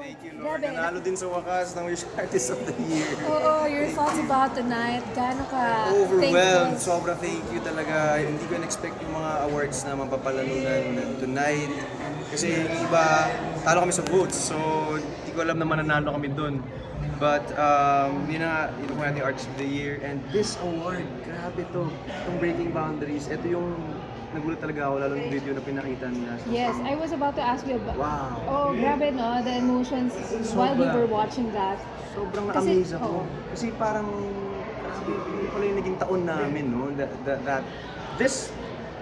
Thank you, Lord. Nanalo din sa wakas ng Wish Artist of the Year. Oo, your thoughts about tonight, gaano ka Overwhelmed. thankful? Sobrang thank you talaga. Hindi ko in-expect yung mga awards na mapapalalunan tonight. Kasi yung iba, talo kami sa votes. So, hindi ko alam na mananalo kami dun. But, yun na, ito natin yung Artist of the Year. And this award, grabe to. Itong Breaking Boundaries. Ito yung nagulat talaga ako, lalo yung video na pinakita nila. So, Yes, I was about to ask you about... Wow. Oh, grabe no, the emotions while we were watching that. Sobrang Kasi- na-amaze ako. oo. Kasi parang, grabe, yun pala yung naging taon namin, no? That this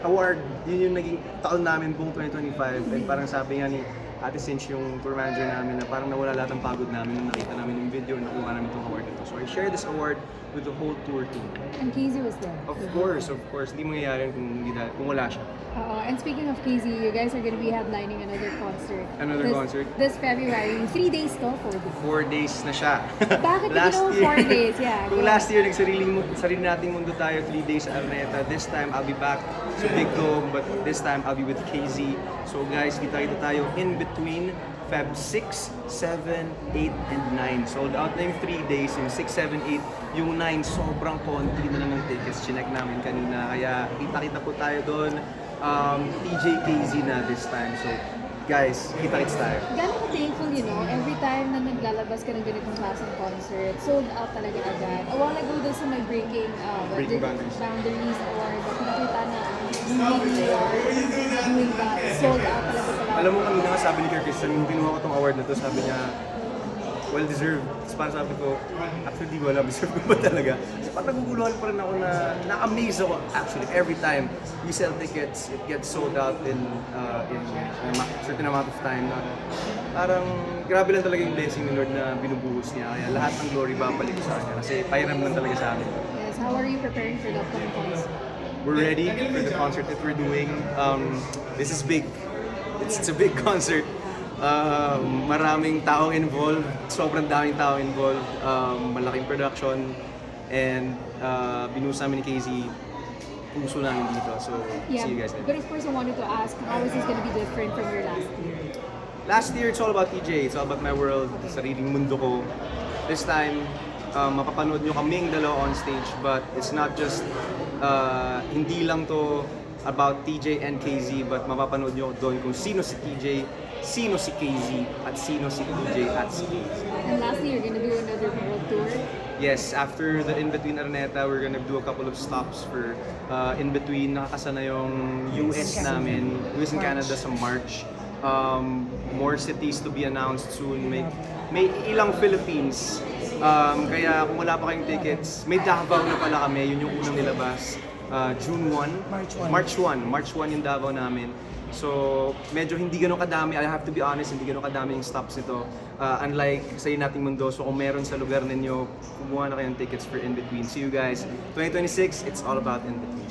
award, yun yung naging taon namin buong 2025. And parang sabi nga ni Ate Cinch, yung tour manager namin, na parang nawala lahat ng pagod namin nung nakita namin yung video, nakuha namin itong award ito. So I share this award with the whole tour team. And Casey was there. Of course. Hindi mangyayari kung wala siya. And speaking of Casey, you guys are going to be headlining another concert. Another concert? This February. 3 days to, 4 days. 4 days na siya. Bakit hindi 4 days? Yeah, Kung go. last year, sarili nating mundo tayo, 3 days sa Araneta. This time, I'll be back sa Big Dome, but this time, I'll be with KZ. So guys, kita tayo in between Feb 6, 7, 8, and 9. Sold out na yung 3 days, yung 6, 7, 8. Yung 9, sobrang konti na lang ng tickets. Chinek namin kanina, kaya kita po tayo doon. TJ KZ na this time. So guys, kita-kits tayo. Gano'n ka thankful, every time na naglalabas ka ng ganitong klaseng concert, sold out talaga agad. A while ago doon sa may Breaking Boundaries Award, nakita na hindi are doing that. Sold out talaga pala. Alam mo kanina nga sabi ni Kirk Christian, yung kinuha ko tong award na to, sabi niya, well deserved. Tapos parang sabi ko, actually di ko alam, deserve ko ba talaga? Kasi parang naguguluhan pa rin ako na-amaze ako actually every time we sell tickets, it gets sold out in a certain amount of time. Parang grabe lang talaga yung blessing ni Lord na binubuhos niya. Kaya lahat ng glory babalik sa kanya kasi pairam lang talaga sa amin. Yes, how are you preparing for the upcoming concert? We're ready for the concert that we're doing. This is big. It's a big concert. Maraming taong involved, sobrang daming tao involved, malaking production, and binuhos namin ni Casey, puso namin dito. So, Yeah, see you guys but later. of course I wanted to ask, how is this going to be different from your last year? Last year, it's all about TJ. It's all about my world, sariling mundo ko. This time, mapapanood nyo kaming dalawa on stage, but it's not just, hindi lang to about TJ and KZ, but mapapanood nyo doon kung sino si TJ, sino si KZ, at sino si TJ at si KZ. And lastly, you're going to do another world tour. Yes, after the in-between Araneta, we're gonna do a couple of stops for in-between. Nakakasana yung US namin, US and Canada sa March. More cities to be announced soon. May ilang Philippines. Kaya kung wala pa kayong tickets, may Davao na pala kami. Yun yung unang nilabas. June 1. March 1 yung Davao namin. So, medyo hindi ganun kadami. I have to be honest, hindi ganun kadami yung stops nito. Unlike sa nating mundo, so kung meron sa lugar ninyo, kumuha na kayo ng tickets for In Between. See you guys. 2026, it's all about In Between.